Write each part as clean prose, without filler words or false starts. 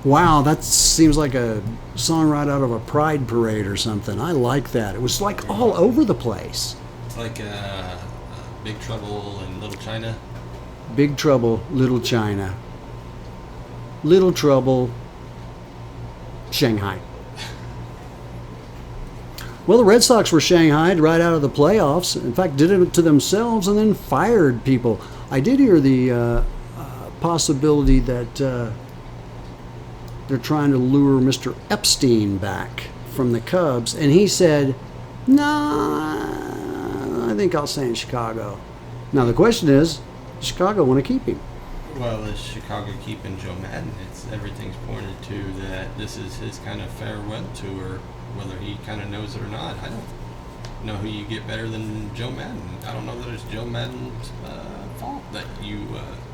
Wow, that seems like a song right out of a Pride parade or something. I like that. It was like all over the place. It's like Big Trouble in Little China. Big Trouble, Little China. Little Trouble, Shanghai. Well, the Red Sox were shanghaied right out of the playoffs. In fact, did it to themselves and then fired people. I did hear the possibility that they're trying to lure Mr. Epstein back from the Cubs, and he said, "Nah, I think I'll stay in Chicago." Now the question is, does Chicago want to keep him? Well, is Chicago keeping Joe Madden? Everything's pointed to that this is his kind of farewell tour, whether he kind of knows it or not. I don't know who you get better than Joe Madden. I don't know that it's Joe Madden's fault that you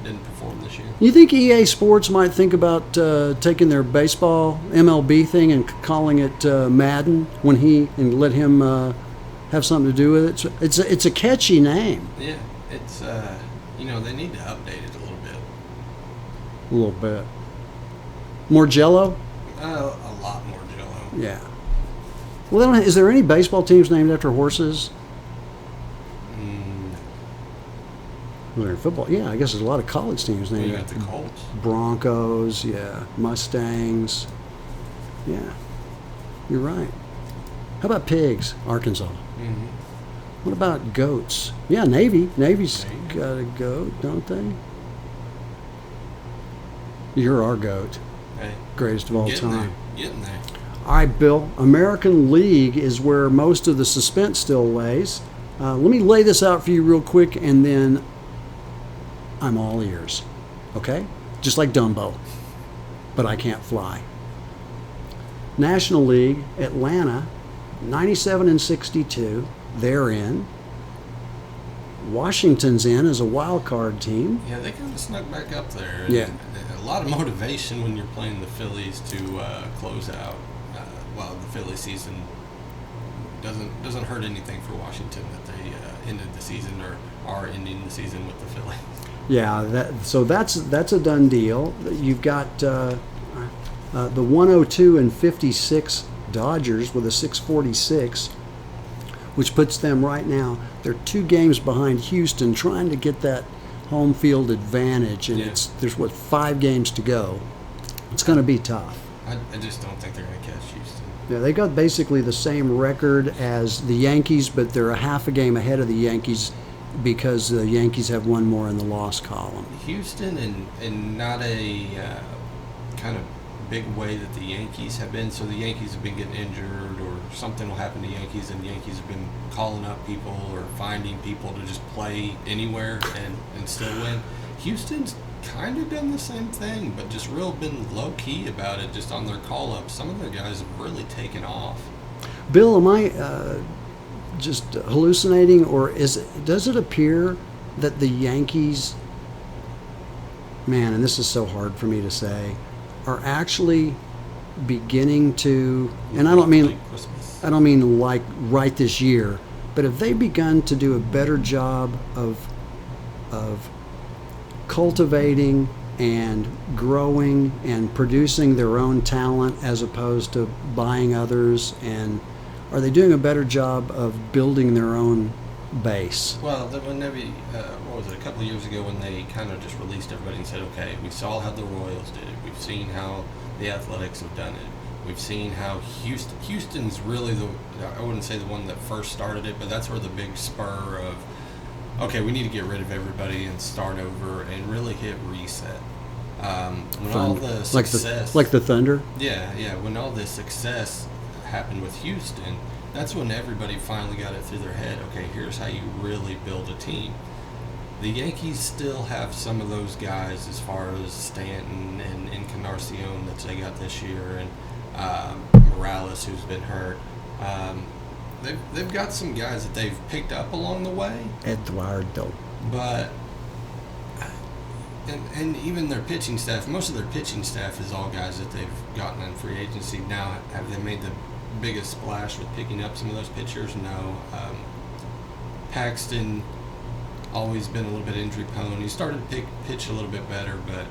didn't perform this year. You think EA Sports might think about taking their baseball MLB thing and calling it Madden and let him have something to do with it? It's a catchy name. Yeah, it's they need to update it a little bit. A little bit. More Jello? A lot more Jello. Yeah. Well, is there any baseball teams named after horses? Well, they're in football. Yeah, I guess there's a lot of college teams named You got after the Colts. Broncos. Yeah, Mustangs. Yeah, you're right. How about pigs? Arkansas. Mm-hmm. What about goats? Yeah, Navy. Navy's Navy. got a goat, don't they? You're our goat. Hey, Greatest of all time. Getting there. All right, Bill. American League is where most of the suspense still lays. Let me lay this out for you real quick, and then I'm all ears. Okay? Just like Dumbo. But I can't fly. National League, Atlanta, 97-62. They're in. Washington's in as a wild card team. Yeah, they kind of snuck back up there. Yeah. A lot of motivation when you're playing the Phillies to close out. The Philly season doesn't hurt anything for Washington that they ended the season or are ending the season with the Phillies. Yeah, that's a done deal. You've got the 102 and 56 Dodgers with a 646, which puts them right now. They're 2 games behind Houston, trying to get that home field advantage, and there's 5 games to go. It's going to be tough. I just don't think they're going to catch Houston. Yeah, they got basically the same record as the Yankees, but they're a half a game ahead of the Yankees because the Yankees have one more in the loss column. Houston in not a kind of big way that the Yankees have been. So the Yankees have been getting injured or something will happen to the Yankees, and the Yankees have been calling up people or finding people to just play anywhere and still win. Houston's kind of done the same thing, but just real been low-key about it, just on their call-ups. Some of their guys have really taken off. Bill, am I just hallucinating, or does it appear that the Yankees, man, and this is so hard for me to say, are actually beginning to, and I don't mean like right this year, but have they begun to do a better job of cultivating and growing and producing their own talent as opposed to buying others? And are they doing a better job of building their own base? Well, when Navy, what was it, a couple of years ago when they kind of just released everybody and said, okay, we saw how the Royals did it. We've seen how the Athletics have done it. We've seen how Houston's really I wouldn't say the one that first started it, but that's where the big spur of, okay, we need to get rid of everybody and start over and really hit reset. When all the success, like the Thunder. Yeah. When all this success happened with Houston, that's when everybody finally got it through their head. Okay, here's how you really build a team. The Yankees still have some of those guys as far as Stanton and Encarnacion that they got this year, and Morales, who's been hurt. They've got some guys that they've picked up along the way. Eduardo. But and even their pitching staff, most of their pitching staff is all guys that they've gotten in free agency. Now, have they made the biggest splash with picking up some of those pitchers? No. Paxton, always been a little bit injury prone. He started to pitch a little bit better, but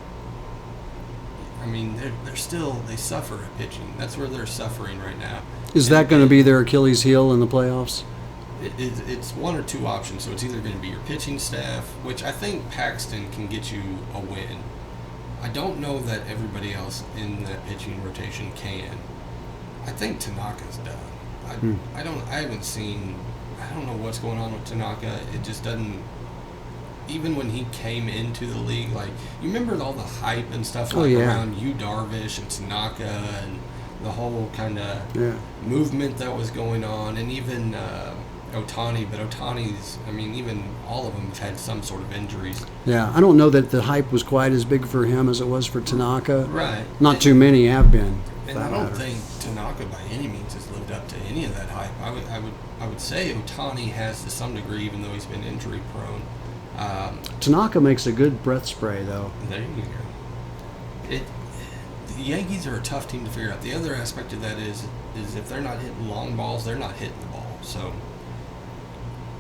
I mean, they suffer at pitching. That's where they're suffering right now. Is that going to be their Achilles heel in the playoffs? It's one or two options. So it's either going to be your pitching staff, which I think Paxton can get you a win. I don't know that everybody else in that pitching rotation can. I think Tanaka's done. I don't know what's going on with Tanaka. It just doesn't. Even when he came into the league, like, you remember all the hype and stuff around Yu Darvish and Tanaka and the whole kind of movement that was going on, and even Ohtani. But Ohtani's, I mean, even all of them have had some sort of injuries. Yeah, I don't know that the hype was quite as big for him as it was for Tanaka. Right. Not too many have been. And I don't think Tanaka by any means has lived up to any of that hype. I would say Ohtani has to some degree, even though he's been injury prone. Tanaka makes a good breath spray, though. There you go. The Yankees are a tough team to figure out. The other aspect of that is if they're not hitting long balls, they're not hitting the ball. So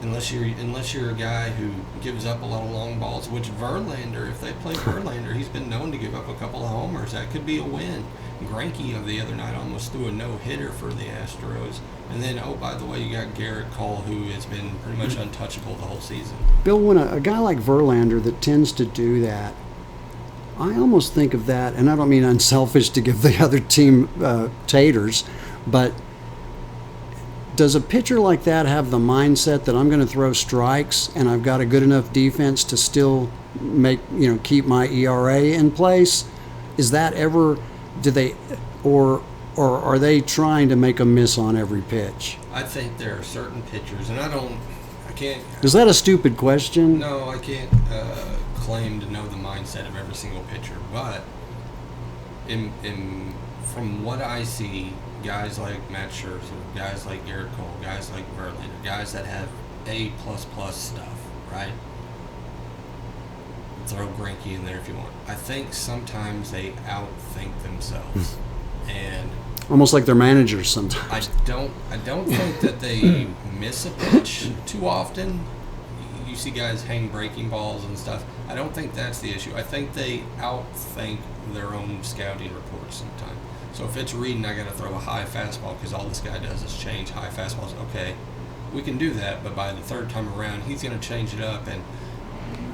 unless you're a guy who gives up a lot of long balls, which Verlander, if they play Verlander, he's been known to give up a couple of homers. That could be a win. Greinke of the other night almost threw a no-hitter for the Astros. And then, oh, by the way, you got Garrett Cole, who has been pretty much untouchable the whole season. Bill, when a guy like Verlander that tends to do that, I almost think of that, and I don't mean unselfish to give the other team taters, but does a pitcher like that have the mindset that I'm going to throw strikes and I've got a good enough defense to still keep my ERA in place? Is that ever, or are they trying to make a miss on every pitch? I think there are certain pitchers, and I can't. Is that a stupid question? No, I can't claim to know the mindset of every single pitcher, but from what I see, guys like Matt Scherzer, guys like Garrett Cole, guys like Verlander, guys that have A++ stuff, right? Throw Greinke in there if you want. I think sometimes they outthink themselves, and almost like their managers sometimes. I don't think that they miss a pitch too often. You see guys hang breaking balls and stuff. I don't think that's the issue. I think they outthink their own scouting reports sometimes. So if it's reading, I got to throw a high fastball because all this guy does is change high fastballs. Okay, we can do that, but by the third time around, he's going to change it up, and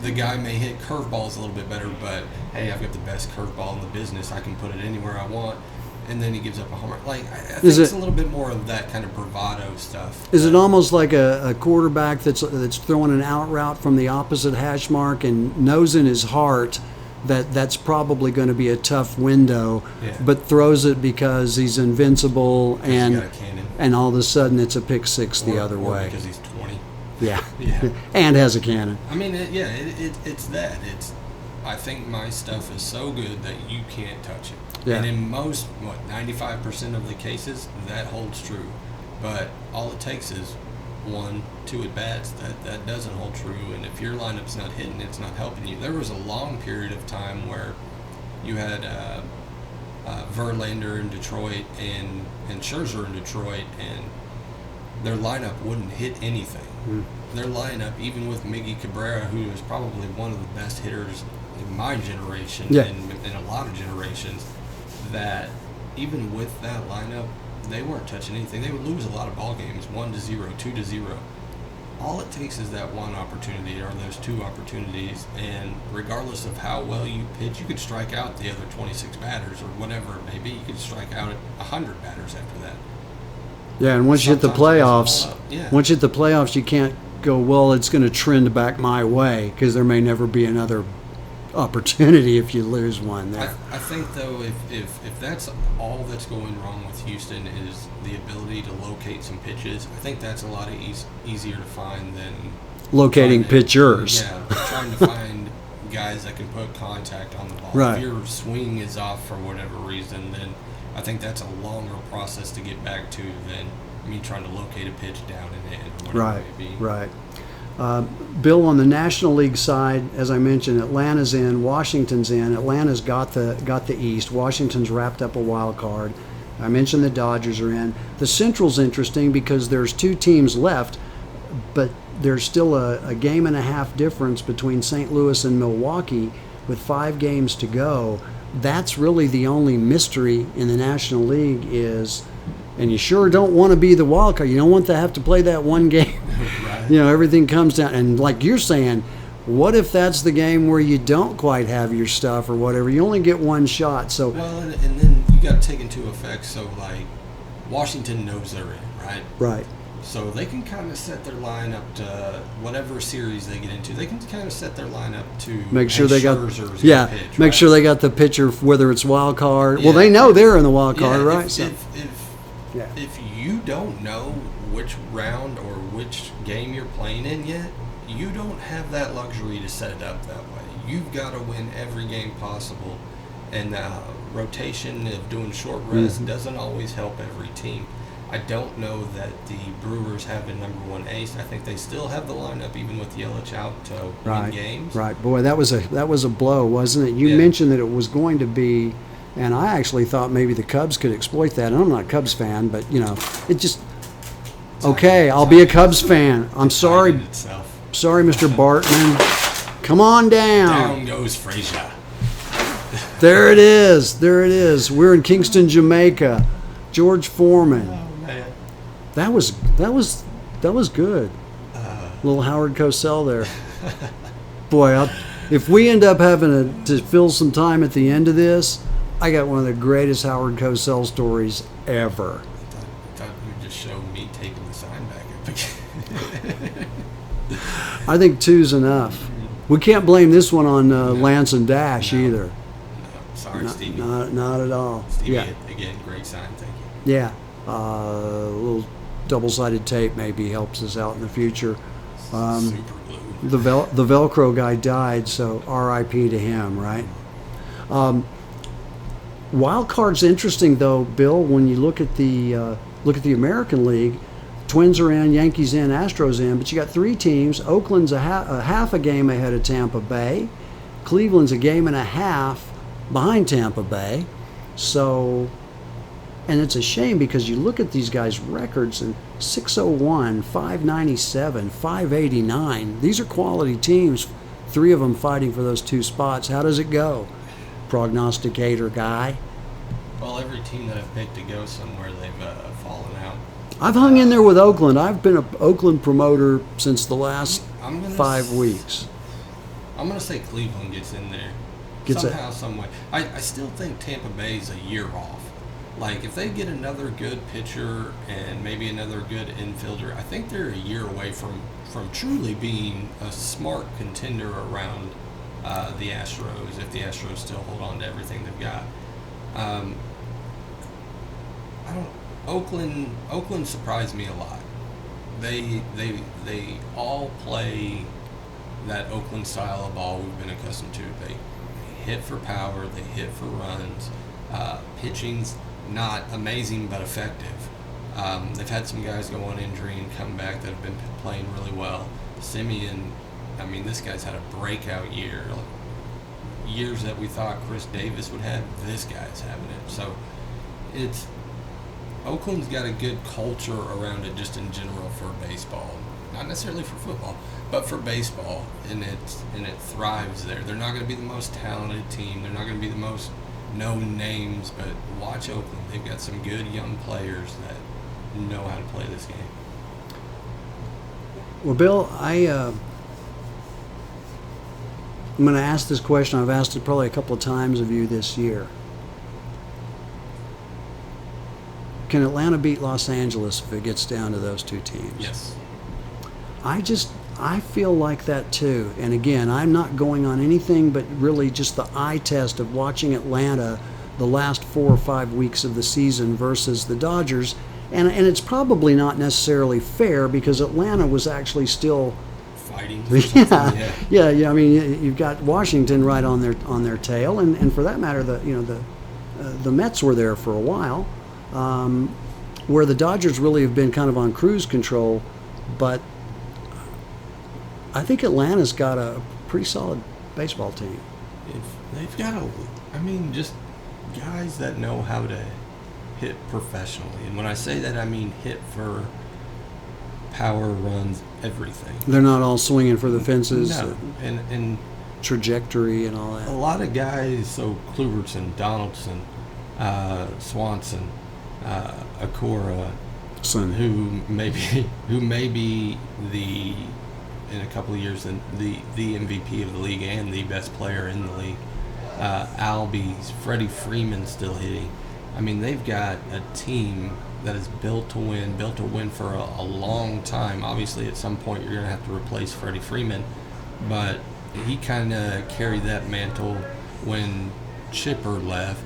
the guy may hit curveballs a little bit better, but hey, I've got the best curveball in the business. I can put it anywhere I want, and then he gives up a homer. Like, I think it's a little bit more of that kind of bravado stuff. Is it almost like a quarterback that's throwing an out route from the opposite hash mark and knows in his heart that's probably going to be a tough window, but throws it because he's invincible and all of a sudden it's a pick six the other way because he's 20. Yeah. And has a cannon. I mean, it's that. I think my stuff is so good that you can't touch it. Yeah. And in most, 95% of the cases, that holds true. But all it takes is 1-2 at-bats that doesn't hold true. And if your lineup's not hitting, it's not helping you. There was a long period of time where you had Verlander in Detroit and Scherzer in Detroit, and their lineup wouldn't hit anything. Their lineup, even with Miggy Cabrera, who is probably one of the best hitters in my generation and in a lot of generations, that even with that lineup, they weren't touching anything. They would lose a lot of ball games, 1-0, 2-0. All it takes is that one opportunity or those two opportunities, and regardless of how well you pitch, you could strike out the other 26 batters or whatever it may be. You could strike out 100 batters after that. Yeah, and once you hit the playoffs, you can't go, well, it's going to trend back my way, because there may never be another opportunity if you lose one there. I think, though, if that's all that's going wrong with Houston is the ability to locate some pitches, I think that's a lot easier to find than locating pitchers. Yeah, trying to find guys that can put contact on the ball. Right. If your swing is off for whatever reason, then I think that's a longer process to get back to than me trying to locate a pitch down and in or whatever it may be. Right. Bill, on the National League side, as I mentioned, Atlanta's in, Washington's in. Atlanta's got the East. Washington's wrapped up a wild card. I mentioned the Dodgers are in. The Central's interesting because there's two teams left, but there's still a game and a half difference between St. Louis and Milwaukee with 5 games to go. that's really the only mystery in the National League is, and you sure don't want to be the wild card. You don't want to have to play that one game. Right. You know, everything comes down. And like you're saying, what if that's the game where you don't quite have your stuff or whatever? You only get one shot. So, Well, and then you got to take into effect, so like Washington knows they're in, right? right. So they can kind of set their lineup to whatever series they get into. They can kind of set their lineup to Make sure hey, they got Scherzer's yeah. gonna pitch, Make right? sure they got the pitcher, whether it's wild card. Well, Yeah. they know they're in the wild card, right? If, So, yeah. if you don't know which round or which game you're playing in yet, you don't have that luxury to set it up that way. You've got to win every game possible, and rotation of doing short rest doesn't always help every team. I don't know that the Brewers have a number one ace. I think they still have the lineup even with Yelich out to win Right. games. Right. Boy, that was a blow, wasn't it? You Yeah. mentioned that it was going to be, and I actually thought maybe the Cubs could exploit that. And I'm not a Cubs fan, but you know, it just okay. I'll be a Cubs fan. I'm sorry, Finding itself. sorry, Mr. Bartman. Come on down. Down goes Frazier. There it is. There it is. We're in Kingston, Jamaica. George Foreman. Oh man. That was good. Little Howard Cosell there. Boy, if we end up having to fill some time at the end of this, I got one of the greatest Howard Cosell stories ever. I thought you would just show me taking the sign back up. I think two's enough. We can't blame this one on Lance and Dash No. either. No, sorry, Stevie. Not at all. Stevie, Yeah, again, great sign. Thank you. yeah. A little double-sided tape maybe helps us out in the future. Super glue. The Velcro guy died, so R.I.P. to him, right? Wild card's interesting though, Bill. When you look at the American League, Twins are in, Yankees in, Astros in, but you got three teams. Oakland's a half a game ahead of Tampa Bay. Cleveland's a game and a half behind Tampa Bay. So, and it's a shame because you look at these guys' records and 601, 597, 589. These are quality teams. Three of them fighting for those two spots. How does it go? Prognosticator guy. Well, every team that I've picked to go somewhere, they've fallen out. I've hung in there with Oakland. I've been an Oakland promoter since the last I'm gonna 5 weeks. I'm going to say Cleveland gets in there. Gets it. Somehow, some way. I still think Tampa Bay's a year off. Like, if they get another good pitcher and maybe another good infielder, I think they're a year away from truly being a smart contender around the Astros, if the Astros still hold on to everything they've got. Oakland surprised me a lot. They all play that Oakland style of ball we've been accustomed to. They hit for power, they hit for runs. Pitching's not amazing but effective. They've had some guys go on injury and come back that have been playing really well. Simeon, I mean, this guy's had a breakout year. Years that we thought Chris Davis would have, this guy's having it. So Oakland's got a good culture around it just in general for baseball. Not necessarily for football, but for baseball, and it thrives there. They're not going to be the most talented team. They're not going to be the most known names, but watch Oakland. They've got some good young players that know how to play this game. Well, Bill, I'm going to ask this question. I've asked it probably a couple of times of you this year. Can Atlanta beat Los Angeles if it gets down to those two teams? Yes. I feel like that too. And again, I'm not going on anything but really just the eye test of watching Atlanta the last 4 or 5 weeks of the season versus the Dodgers. And it's probably not necessarily fair because Atlanta was actually still Fighting for something, yeah. I mean, you've got Washington right on their tail, and for that matter, the Mets were there for a while, where the Dodgers really have been kind of on cruise control, but I think Atlanta's got a pretty solid baseball team. They've got just guys that know how to hit professionally. And when I say that, I mean hit for power, runs, everything. They're not all swinging for the fences. No, and trajectory and all A that. lot of guys, so Klubertson, Donaldson, Swanson, Akora, Son. who may be the in a couple of years the MVP of the league and the best player in the league. Albies, Freddie Freeman still hitting. I mean, they've got a team that is built to win for a long time. Obviously, at some point, you're going to have to replace Freddie Freeman, but he kind of carried that mantle when Chipper left.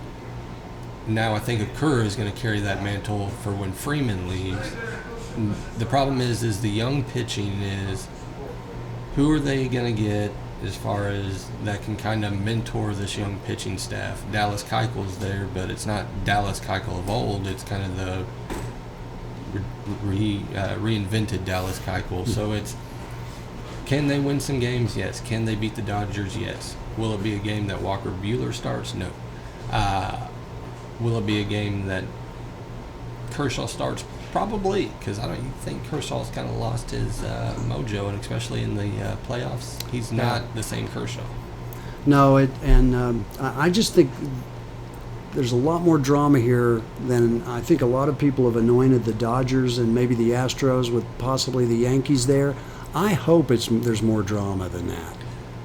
Now I think Akura is going to carry that mantle for when Freeman leaves. The problem is the young pitching is who are they going to get as far as that can kind of mentor this young pitching staff. Dallas Keuchel's there, but it's not Dallas Keuchel of old. It's kind of the reinvented Dallas Keuchel. So it's, can they win some games? Yes. Can they beat the Dodgers? Yes. Will it be a game that Walker Buehler starts? No. Will it be a game that Kershaw starts? Probably, because I don't think Kershaw's kind of lost his mojo, and especially in the playoffs, he's not the same Kershaw. No, I just think there's a lot more drama here than I think a lot of people have anointed the Dodgers and maybe the Astros with possibly the Yankees there. I hope there's more drama than that.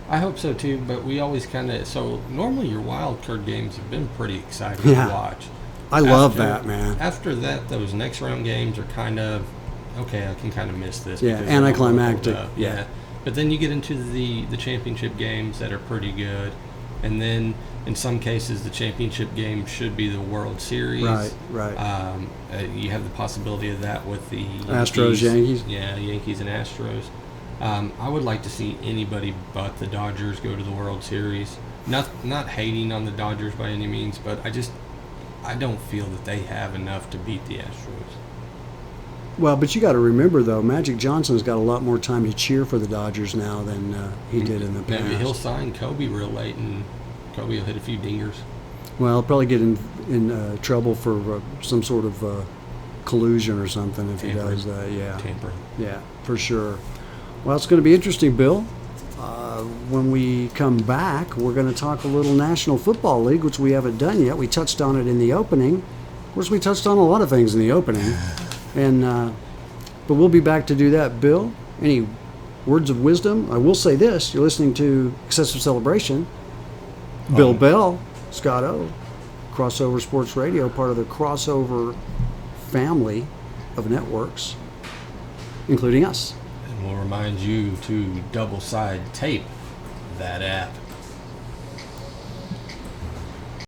I hope so too, but we always kind of, so normally your wild card games have been pretty exciting to watch. I love that, man. After that, those next round games are kind of, okay, I can kind of miss this. Yeah, because they're all anticlimactic. rolled up. Yeah. But then you get into the championship games that are pretty good. And then in some cases, the championship game should be the World Series. Right. You have the possibility of that with the Astros, Yankees. Yeah, Yankees and Astros. I would like to see anybody but the Dodgers go to the World Series. Not hating on the Dodgers by any means, but I don't feel that they have enough to beat the Astros. Well, but you got to remember, though, Magic Johnson's got a lot more time to cheer for the Dodgers now than he did in the past. Maybe he'll sign Kobe real late, and Kobe will hit a few dingers. Well, he'll probably get in trouble for some sort of collusion or something if he does that. Yeah. Tampering. Yeah, for sure. Well, it's going to be interesting, Bill. When we come back, we're going to talk a little National Football League, which we haven't done yet. We touched on it in the opening. Of course, we touched on a lot of things in the opening. But we'll be back to do that. Bill, any words of wisdom? I will say this. You're listening to Excessive Celebration. Bill Bell, Scott O, Crossover Sports Radio, part of the Crossover family of networks, including us. And we'll remind you to double-side tape that app.